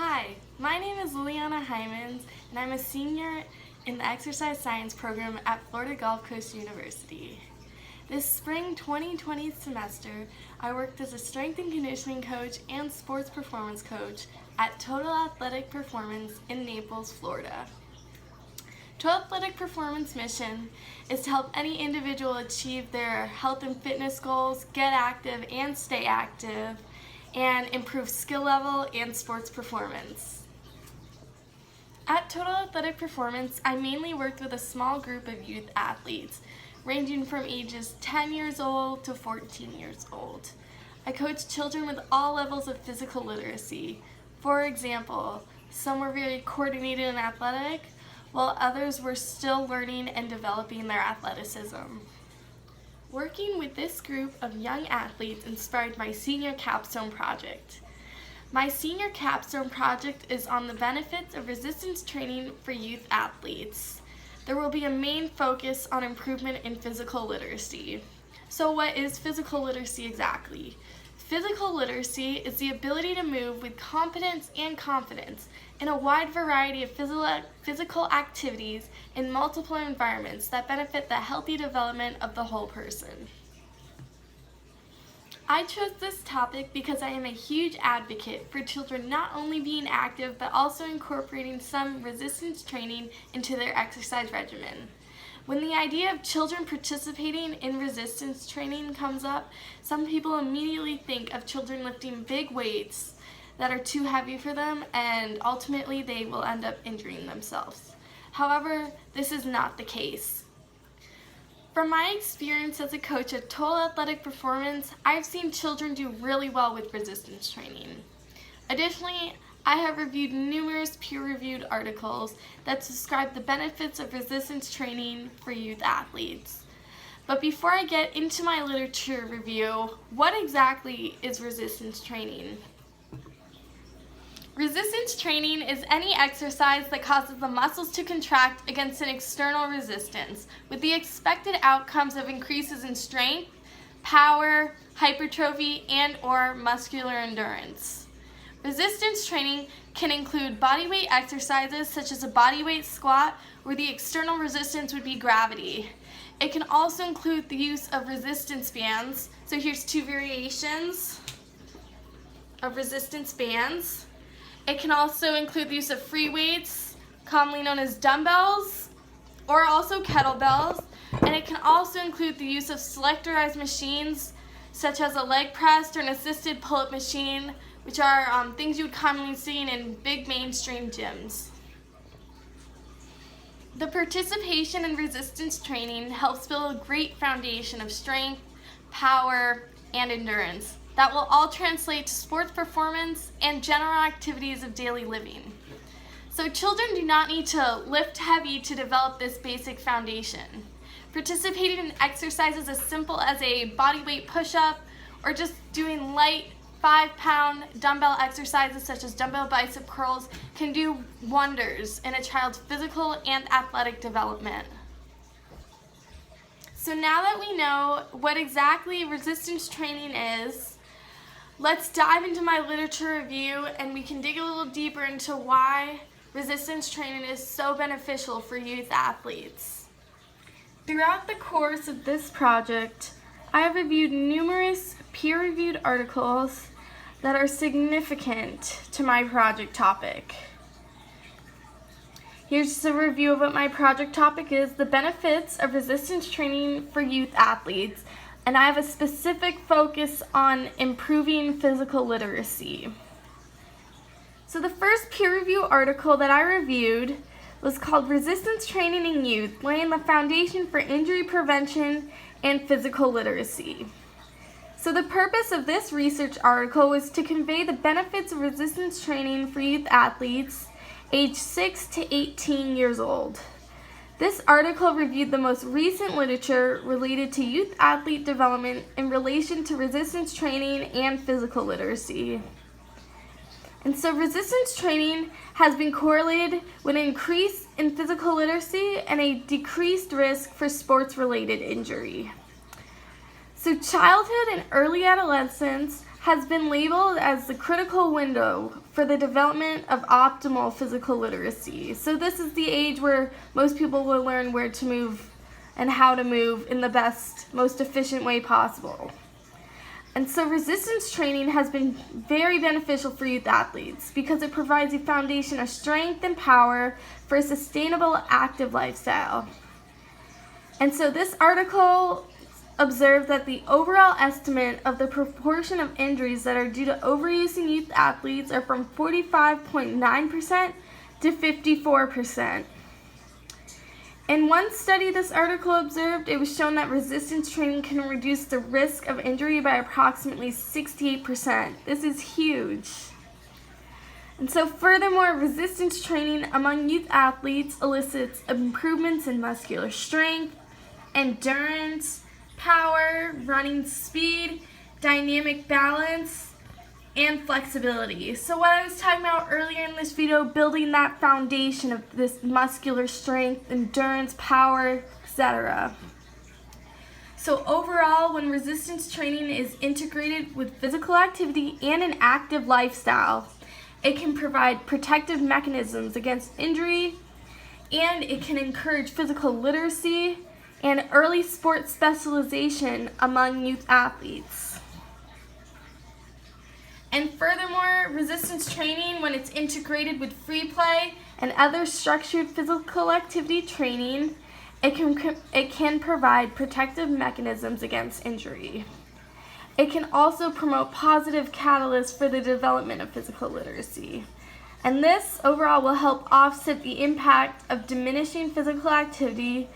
Hi, my name is Lillianna Hymans, and I'm a senior in the exercise science program at Florida Gulf Coast University. This spring 2020 semester, I worked as a strength and conditioning coach and sports performance coach at Total Athletic Performance in Naples, Florida. Total Athletic Performance mission is to help any individual achieve their health and fitness goals, get active and stay active, and improve skill level and sports performance. At Total Athletic Performance, I mainly worked with a small group of youth athletes, ranging from ages 10 years old to 14 years old. I coached children with all levels of physical literacy. For example, some were very coordinated and athletic, while others were still learning and developing their athleticism. Working with this group of young athletes inspired my senior capstone project. My senior capstone project is on the benefits of resistance training for youth athletes. There will be a main focus on improvement in physical literacy. So what is physical literacy exactly? Physical literacy is the ability to move with competence and confidence in a wide variety of physical activities in multiple environments that benefit the healthy development of the whole person. I chose this topic because I am a huge advocate for children not only being active but also incorporating some resistance training into their exercise regimen. When the idea of children participating in resistance training comes up, some people immediately think of children lifting big weights that are too heavy for them, and ultimately they will end up injuring themselves. However, this is not the case. From my experience as a coach at Total Athletic Performance, I've seen children do really well with resistance training. Additionally, I have reviewed numerous peer-reviewed articles that describe the benefits of resistance training for youth athletes. But before I get into my literature review, what exactly is resistance training? Resistance training is any exercise that causes the muscles to contract against an external resistance, with the expected outcomes of increases in strength, power, hypertrophy, and/or muscular endurance. Resistance training can include bodyweight exercises such as a bodyweight squat, where the external resistance would be gravity. It can also include the use of resistance bands. So here's two variations of resistance bands. It can also include the use of free weights, commonly known as dumbbells, or also kettlebells. And it can also include the use of selectorized machines, such as a leg press or an assisted pull-up machine, which are things you would commonly see in big mainstream gyms. The participation in resistance training helps build a great foundation of strength, power, and endurance that will all translate to sports performance and general activities of daily living. So children do not need to lift heavy to develop this basic foundation. Participating in exercises as simple as a bodyweight push-up or just doing light 5-pound dumbbell exercises such as dumbbell bicep curls can do wonders in a child's physical and athletic development. So now that we know what exactly resistance training is, let's dive into my literature review and we can dig a little deeper into why resistance training is so beneficial for youth athletes. Throughout the course of this project, I have reviewed numerous peer-reviewed articles that are significant to my project topic. Here's just a review of what my project topic is: the benefits of resistance training for youth athletes, and I have a specific focus on improving physical literacy. So the first peer-review article that I reviewed was called Resistance Training in Youth, Laying the Foundation for Injury Prevention and Physical Literacy. So the purpose of this research article was to convey the benefits of resistance training for youth athletes aged 6 to 18 years old. This article reviewed the most recent literature related to youth athlete development in relation to resistance training and physical literacy. And so resistance training has been correlated with an increase in physical literacy and a decreased risk for sports-related injury. So childhood and early adolescence has been labeled as the critical window for the development of optimal physical literacy. So this is the age where most people will learn where to move and how to move in the best, most efficient way possible. And so resistance training has been very beneficial for youth athletes because it provides a foundation of strength and power for a sustainable, active lifestyle. And so this article observed that the overall estimate of the proportion of injuries that are due to overuse in youth athletes are from 45.9% to 54%. In one study this article observed, it was shown that resistance training can reduce the risk of injury by approximately 68%. This is huge. And so furthermore, resistance training among youth athletes elicits improvements in muscular strength, endurance, power, running speed, dynamic balance, and flexibility. So what I was talking about earlier in this video, building that foundation of this muscular strength, endurance, power, etc. So overall, when resistance training is integrated with physical activity and an active lifestyle, it can provide protective mechanisms against injury, and it can encourage physical literacy and early sports specialization among youth athletes. And furthermore, resistance training, when it's integrated with free play and other structured physical activity training, it can provide protective mechanisms against injury. It can also promote positive catalysts for the development of physical literacy. And this overall will help offset the impact of diminishing physical activity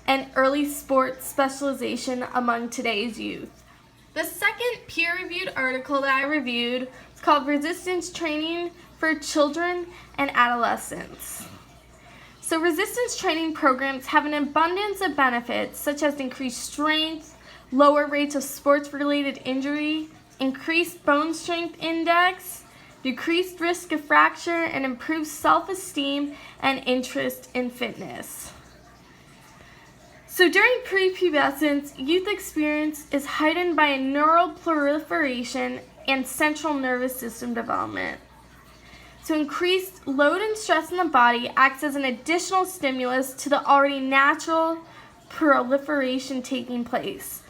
and early sports specialization among today's youth. The second peer-reviewed article that I reviewed is called Resistance Training for Children and Adolescents. So resistance training programs have an abundance of benefits such as increased strength, lower rates of sports-related injury, increased bone strength index, decreased risk of fracture, and improved self-esteem and interest in fitness. So during prepubescence, youth experience is heightened by neural proliferation and central nervous system development. So increased load and stress in the body acts as an additional stimulus to the already natural proliferation taking place.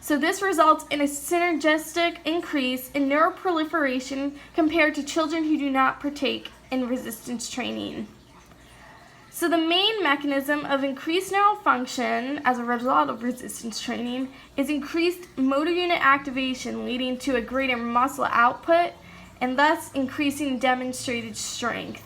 So this results in a synergistic increase in neuroproliferation compared to children who do not partake in resistance training. So the main mechanism of increased neural function as a result of resistance training is increased motor unit activation, leading to a greater muscle output and thus increasing demonstrated strength.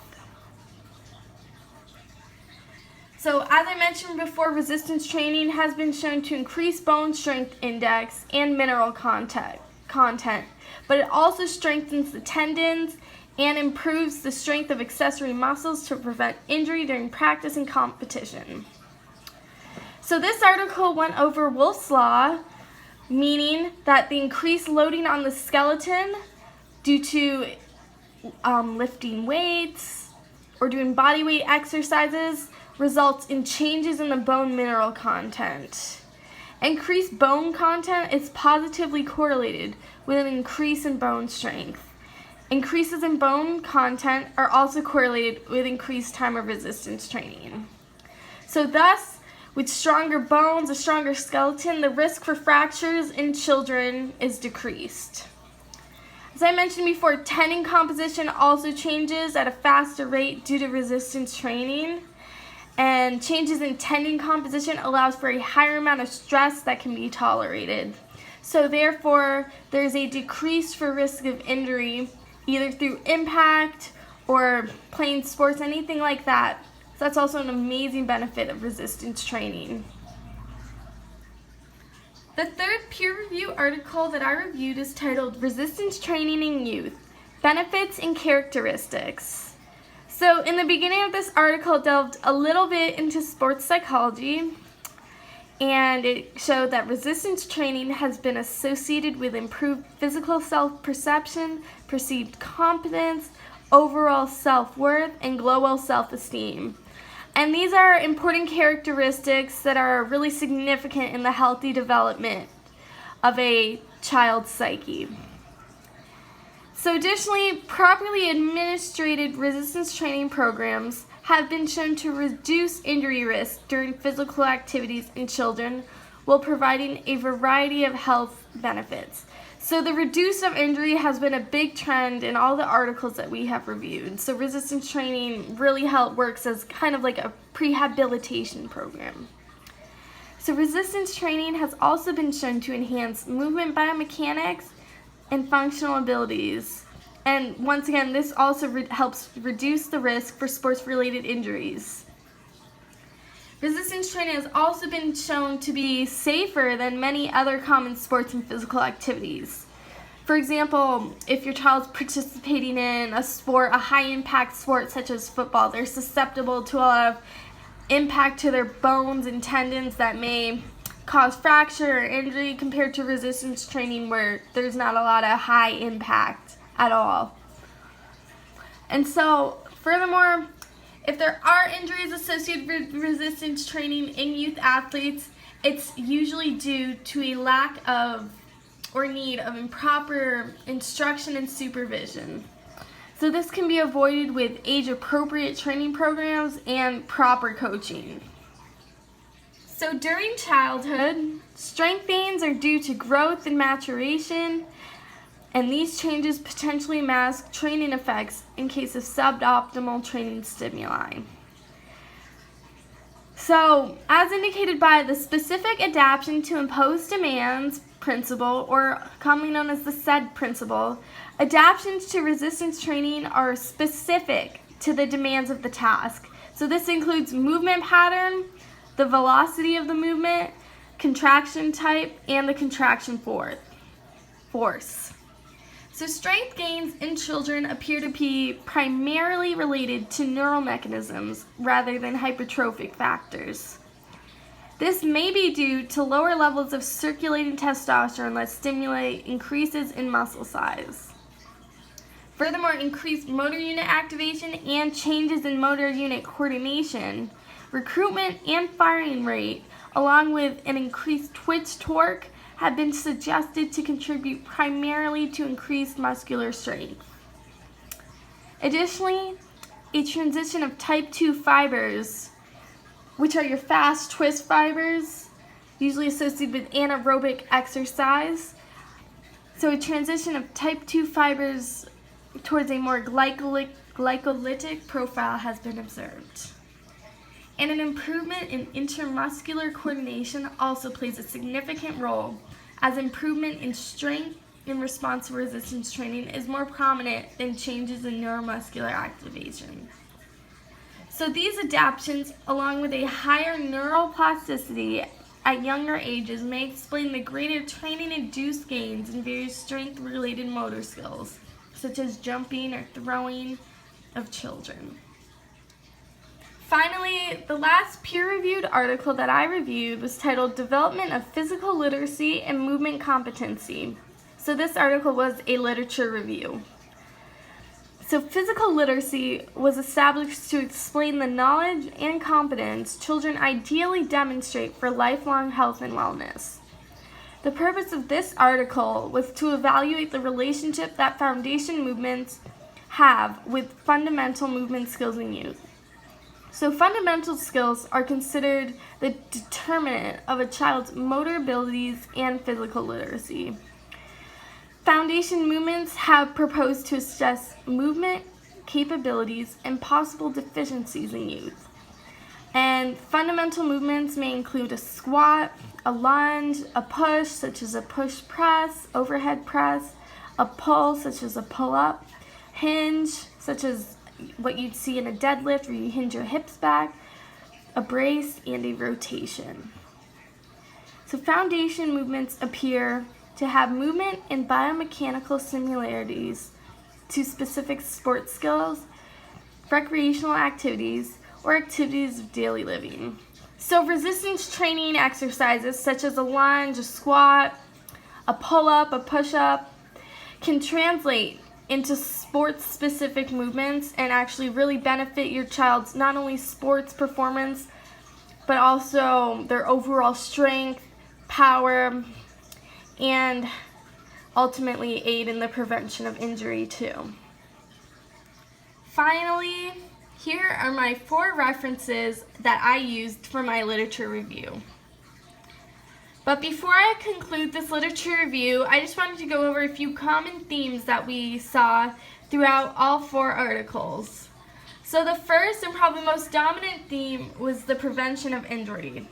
So as I mentioned before, resistance training has been shown to increase bone strength index and mineral content, but it also strengthens the tendons and improves the strength of accessory muscles to prevent injury during practice and competition. So this article went over Wolff's Law, meaning that the increased loading on the skeleton due to lifting weights or doing body weight exercises results in changes in the bone mineral content. Increased bone content is positively correlated with an increase in bone strength. Increases in bone content are also correlated with increased time of resistance training. So thus, with stronger bones, a stronger skeleton, the risk for fractures in children is decreased. As I mentioned before, tendon composition also changes at a faster rate due to resistance training. And changes in tendon composition allows for a higher amount of stress that can be tolerated. So therefore, there's a decrease for risk of injury either through impact or playing sports, anything like that. So that's also an amazing benefit of resistance training. The third peer review article that I reviewed is titled Resistance Training in Youth, Benefits and Characteristics. So in the beginning of this article, it delved a little bit into sports psychology, and it showed that resistance training has been associated with improved physical self-perception, perceived competence, overall self-worth, and global self-esteem. And these are important characteristics that are really significant in the healthy development of a child's psyche. So additionally, properly administered resistance training programs have been shown to reduce injury risk during physical activities in children while providing a variety of health benefits. So the reduce of injury has been a big trend in all the articles that we have reviewed. So resistance training really works as kind of like a prehabilitation program. So resistance training has also been shown to enhance movement biomechanics and functional abilities. And once again, this also helps reduce the risk for sports-related injuries. Resistance training has also been shown to be safer than many other common sports and physical activities. For example, if your child's participating in a sport, a high-impact sport such as football, they're susceptible to a lot of impact to their bones and tendons that may cause fracture or injury compared to resistance training where there's not a lot of high impact at all. And so, furthermore, if there are injuries associated with resistance training in youth athletes, it's usually due to a lack of or need of improper instruction and supervision. So this can be avoided with age-appropriate training programs and proper coaching. So during childhood, strength gains are due to growth and maturation, and these changes potentially mask training effects in case of suboptimal training stimuli. So, as indicated by the specific adaptation to imposed demands principle, or commonly known as the SAID principle, adaptations to resistance training are specific to the demands of the task. So this includes movement pattern, the velocity of the movement, contraction type, and the contraction force. So strength gains in children appear to be primarily related to neural mechanisms rather than hypertrophic factors. This may be due to lower levels of circulating testosterone that stimulate increases in muscle size. Furthermore, increased motor unit activation and changes in motor unit coordination, recruitment and firing rate, along with an increased twitch torque, have been suggested to contribute primarily to increased muscular strength. Additionally, a transition of type 2 fibers, which are your fast twist fibers, usually associated with anaerobic exercise. So a transition of type 2 fibers towards a more glycolytic profile has been observed. And an improvement in intermuscular coordination also plays a significant role, as improvement in strength in response to resistance training is more prominent than changes in neuromuscular activation. So these adaptations, along with a higher neuroplasticity at younger ages, may explain the greater training-induced gains in various strength-related motor skills, such as jumping or throwing of children. Finally, the last peer-reviewed article that I reviewed was titled Development of Physical Literacy and Movement Competency. So this article was a literature review. So physical literacy was established to explain the knowledge and competence children ideally demonstrate for lifelong health and wellness. The purpose of this article was to evaluate the relationship that foundation movements have with fundamental movement skills in youth. So fundamental skills are considered the determinant of a child's motor abilities and physical literacy. Foundation movements have proposed to assess movement capabilities and possible deficiencies in youth. And fundamental movements may include a squat, a lunge, a push, such as a push press, overhead press, a pull, such as a pull-up, hinge, such as what you'd see in a deadlift where you hinge your hips back, a brace, and a rotation. So foundation movements appear to have movement and biomechanical similarities to specific sports skills, recreational activities, or activities of daily living. So resistance training exercises such as a lunge, a squat, a pull-up, a push-up can translate into sports-specific movements and actually really benefit your child's not only sports performance, but also their overall strength, power, and ultimately aid in the prevention of injury too. Finally, here are my 4 references that I used for my literature review. But before I conclude this literature review, I just wanted to go over a few common themes that we saw throughout all 4 articles. So the first and probably most dominant theme was the prevention of injury.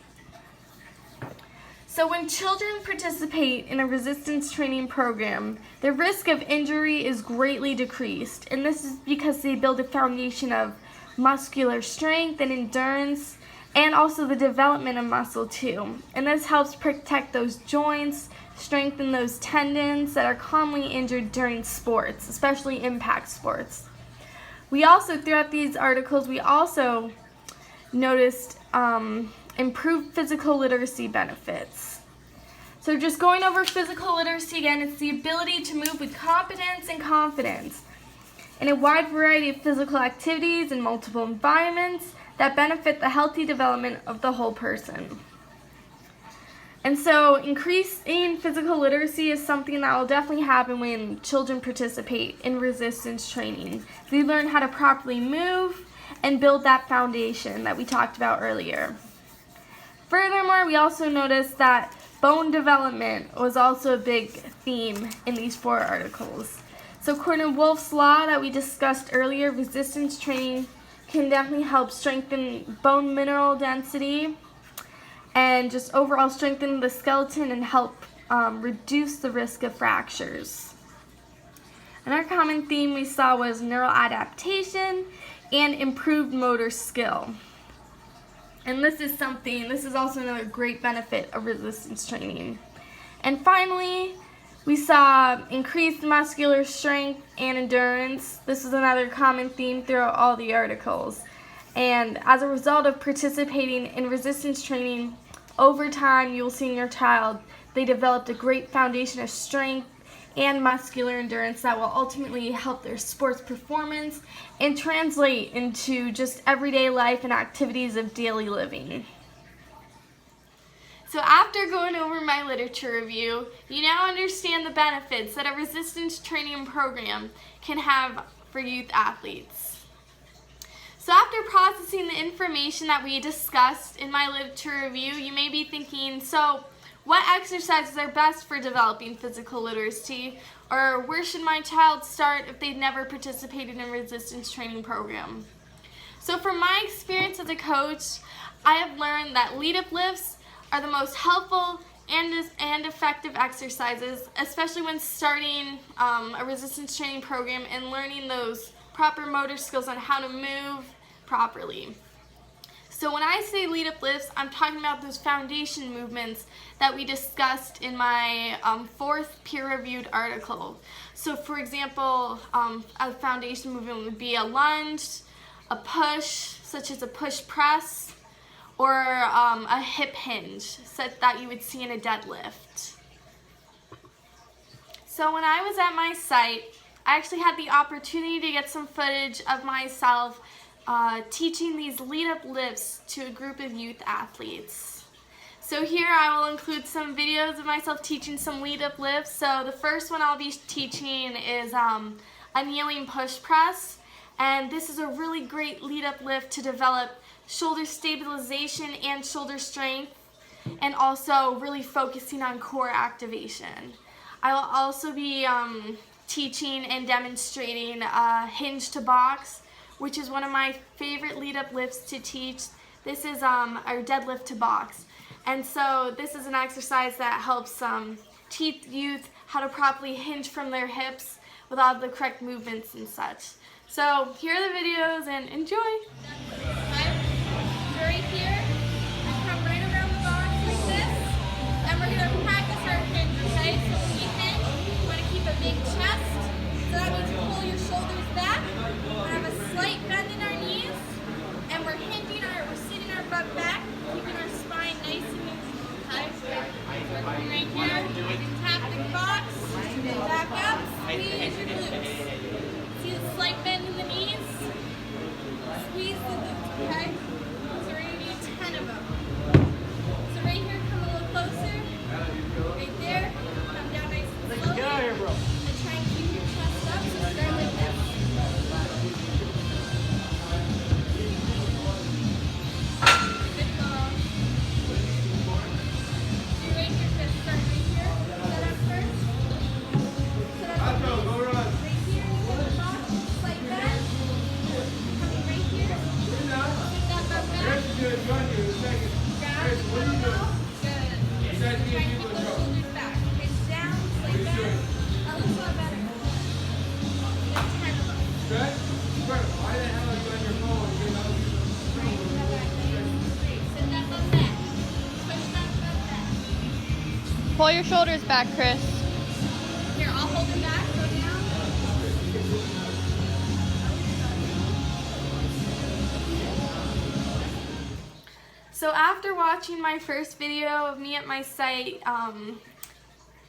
So when children participate in a resistance training program, the risk of injury is greatly decreased, and this is because they build a foundation of muscular strength and endurance, and also the development of muscle too. And this helps protect those joints, strengthen those tendons that are commonly injured during sports, especially impact sports. We also, throughout these articles, we also noticed improved physical literacy benefits. So just going over physical literacy again, it's the ability to move with competence and confidence in a wide variety of physical activities in multiple environments that benefit the healthy development of the whole person. And so increasing physical literacy is something that will definitely happen when children participate in resistance training. They learn how to properly move and build that foundation that we talked about earlier. Furthermore, we also noticed that bone development was also a big theme in these 4 articles. So according to Wolff's Law that we discussed earlier, resistance training can definitely help strengthen bone mineral density and just overall strengthen the skeleton and help reduce the risk of fractures. Another common theme we saw was neural adaptation and improved motor skill. And this is also another great benefit of resistance training. And finally, we saw increased muscular strength and endurance. This is another common theme throughout all the articles. And as a result of participating in resistance training, over time you'll see in your child they developed a great foundation of strength and muscular endurance that will ultimately help their sports performance and translate into just everyday life and activities of daily living. So after going over my literature review, you now understand the benefits that a resistance training program can have for youth athletes. So after processing the information that we discussed in my literature review, you may be thinking, so what exercises are best for developing physical literacy, or where should my child start if they've never participated in a resistance training program? So from my experience as a coach, I have learned that lead-up lifts are the most helpful and effective exercises, especially when starting a resistance training program and learning those proper motor skills on how to move properly. So when I say lead-up lifts, I'm talking about those foundation movements that we discussed in my 4th peer-reviewed article. So for example, a foundation movement would be a lunge, a push, such as a push press, or a hip hinge, such that you would see in a deadlift. So when I was at my site, I actually had the opportunity to get some footage of myself teaching these lead-up lifts to a group of youth athletes. So here I will include some videos of myself teaching some lead-up lifts. So the first one I'll be teaching is a kneeling push press, and this is a really great lead-up lift to develop shoulder stabilization and shoulder strength, and also really focusing on core activation. I will also be teaching and demonstrating hinge to box, which is one of my favorite lead-up lifts to teach. This is our deadlift to box. And so this is an exercise that helps teach youth how to properly hinge from their hips with all the correct movements and such. So here are the videos and enjoy. Right here, I come right around the box like this, and we're going to practice our hinge, okay? So when we hinge, you want to keep a big chest, so that means you pull your shoulders back, we have a slight bend in our knees, and we're sitting our butt back, keeping our spine nice and easy, okay? So we're coming right here, you can tap the box, back up, squeeze your glutes. See the slight bend in the knees? Squeeze the glutes, okay? So we're going to do 10 of them. So right here, come a little closer. Right there. Come down nice and slowly. Pull your shoulders back, Chris. Here, I'll hold it back. Go down. So after watching my first video of me at my site,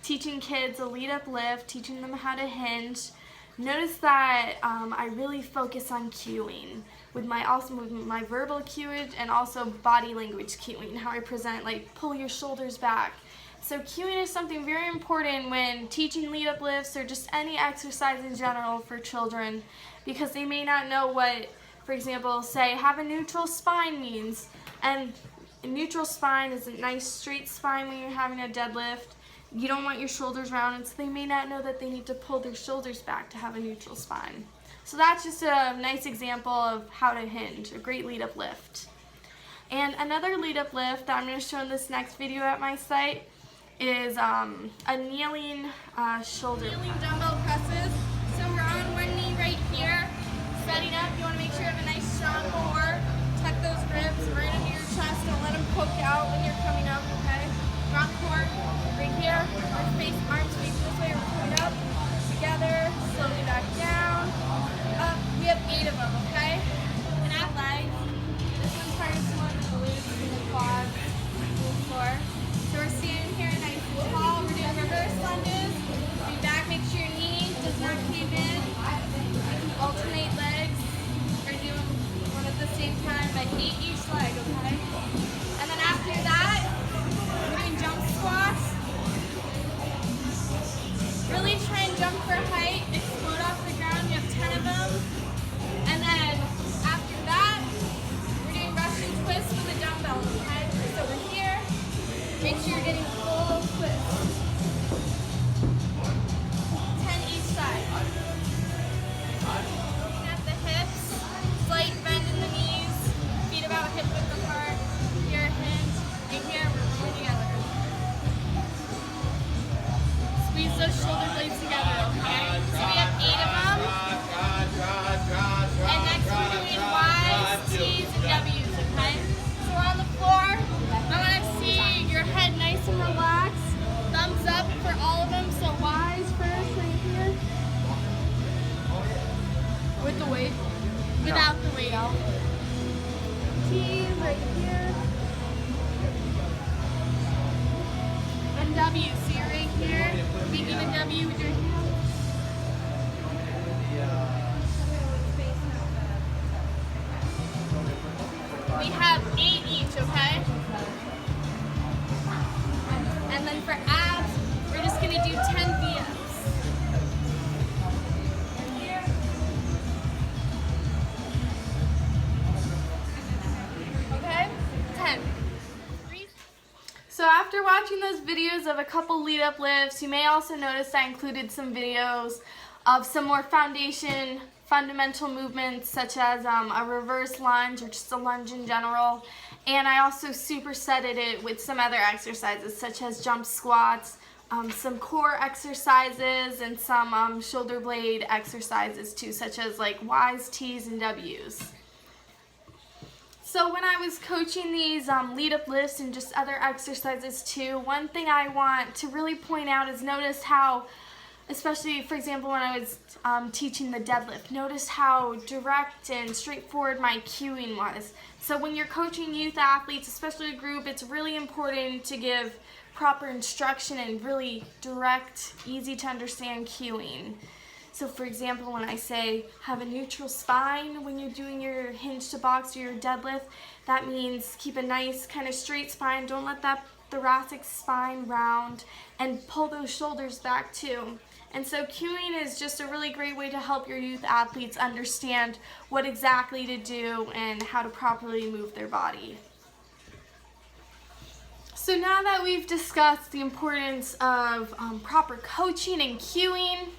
teaching kids a lead up lift, teaching them how to hinge, notice that I really focus on cueing with my verbal cueage and also body language cueing, how I present, like pull your shoulders back. So cueing is something very important when teaching lead up lifts or just any exercise in general for children, because they may not know what, for example, say have a neutral spine means. And a neutral spine is a nice straight spine when you're having a deadlift. You don't want your shoulders rounded, so they may not know that they need to pull their shoulders back to have a neutral spine. So that's just a nice example of how to hinge, a great lead up lift. And another lead up lift that I'm going to show in this next video at my site is a kneeling shoulder Kneeling dumbbell presses. So we're on one knee right here, setting up. You want to make sure you have a nice strong core. Tuck those ribs right into your chest. Don't let them poke out when you're coming up, okay? Strong core right here. Arms face this way. We're coming up. Together. Slowly back down. Up. We have 8 of them, okay? And out legs. This one's targeting more the glutes and the quads and the floor. So we're standing here nice and tall. We're doing reverse lunges. Be back. Make sure your knee does not cave in. Alternate legs. We're doing one at the same time, but 8 each leg, okay? And then after that, we're doing jump squats. Really try and jump for height, explode off the ground. You have 10 of them. And then after that, we're doing Russian twists with a dumbbell, okay? So we're here. Make sure you're getting full twist. 10 each side. Looking at the hips, slight bend in the knees, feet about hip width apart. Here, hinge, and here we're rolling together. Squeeze those shoulder blades together, okay? So we have 8 of them. And next we're doing Y's, T's, and W's, okay? So we're on the floor. I want to see your head nice and relaxed. Thumbs up for all of them. So Y's first, right here. With the weight? Without the weight. T's right here. And W. So you're right here, making a W with your hand. We have 8 each, okay? And then for abs, we're just going to do 10 V-ups. Here. Okay? 10. So after watching those videos of a couple lead up lifts, you may also notice I included some videos of some more fundamental movements such as a reverse lunge or just a lunge in general. And I also supersetted it with some other exercises such as jump squats, some core exercises, and some shoulder blade exercises too, such as like Y's, T's, and W's. So when I was coaching these lead up lifts and just other exercises too, one thing I want to really point out is notice how, especially for example when I was teaching the deadlift, notice how direct and straightforward my cueing was. So when you're coaching youth athletes, especially a group, it's really important to give proper instruction and really direct, easy to understand cueing. So for example, when I say have a neutral spine when you're doing your hinge to box or your deadlift, that means keep a nice kind of straight spine. Don't let that thoracic spine round, and pull those shoulders back too. And so cueing is just a really great way to help your youth athletes understand what exactly to do and how to properly move their body. So now that we've discussed the importance of proper coaching and cueing,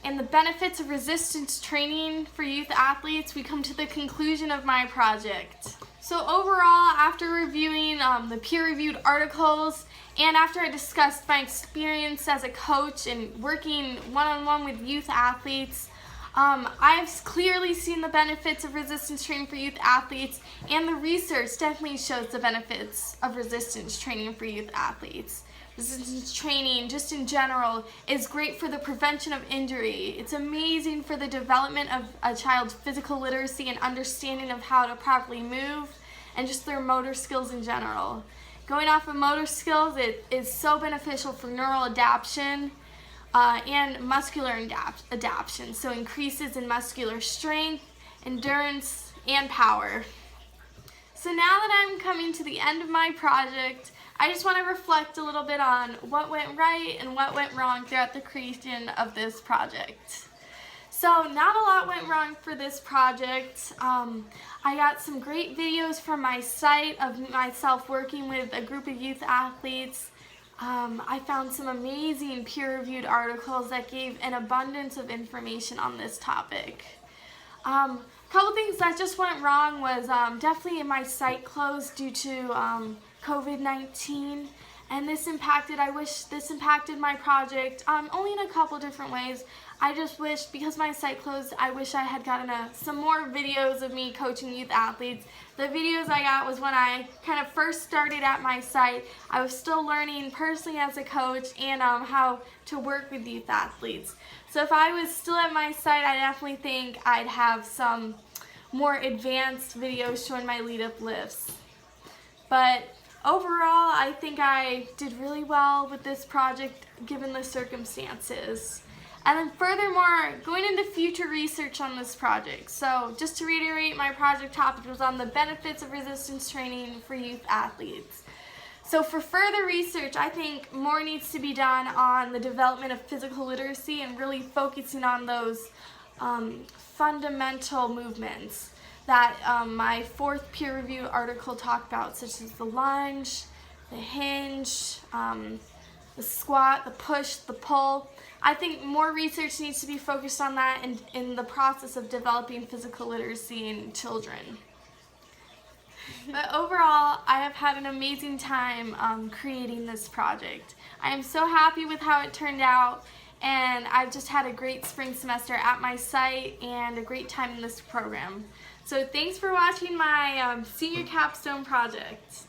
and the benefits of resistance training for youth athletes, we come to the conclusion of my project. So overall, after reviewing the peer-reviewed articles, and after I discussed my experience as a coach and working one-on-one with youth athletes, I've clearly seen the benefits of resistance training for youth athletes, and the research definitely shows the benefits of resistance training for youth athletes. Resistance training, just in general, is great for the prevention of injury. It's amazing for the development of a child's physical literacy and understanding of how to properly move, and just their motor skills in general. Going off of motor skills, it is so beneficial for neural adaptation and muscular adaptation, so increases in muscular strength, endurance, and power. So now that I'm coming to the end of my project, I just want to reflect a little bit on what went right and what went wrong throughout the creation of this project. So not a lot went wrong for this project. I got some great videos from my site of myself working with a group of youth athletes. I found some amazing peer-reviewed articles that gave an abundance of information on this topic. A couple things that just went wrong was definitely my site closed due to COVID-19, and I wish this impacted my project only in a couple different ways. I just wish, because my site closed, I wish I had gotten some more videos of me coaching youth athletes. The videos I got was when I kind of first started at my site. I was still learning personally as a coach and how to work with youth athletes. So if I was still at my site, I definitely think I'd have some more advanced videos showing my lead-up lifts. But overall, I think I did really well with this project given the circumstances. And then furthermore, going into future research on this project. So just to reiterate, my project topic was on the benefits of resistance training for youth athletes. So for further research, I think more needs to be done on the development of physical literacy and really focusing on those fundamental movements that my fourth peer-reviewed article talked about, such as the lunge, the hinge, the squat, the push, the pull. I think more research needs to be focused on that in the process of developing physical literacy in children. But overall, I have had an amazing time creating this project. I am so happy with how it turned out, and I've just had a great spring semester at my site and a great time in this program. So thanks for watching my senior capstone project.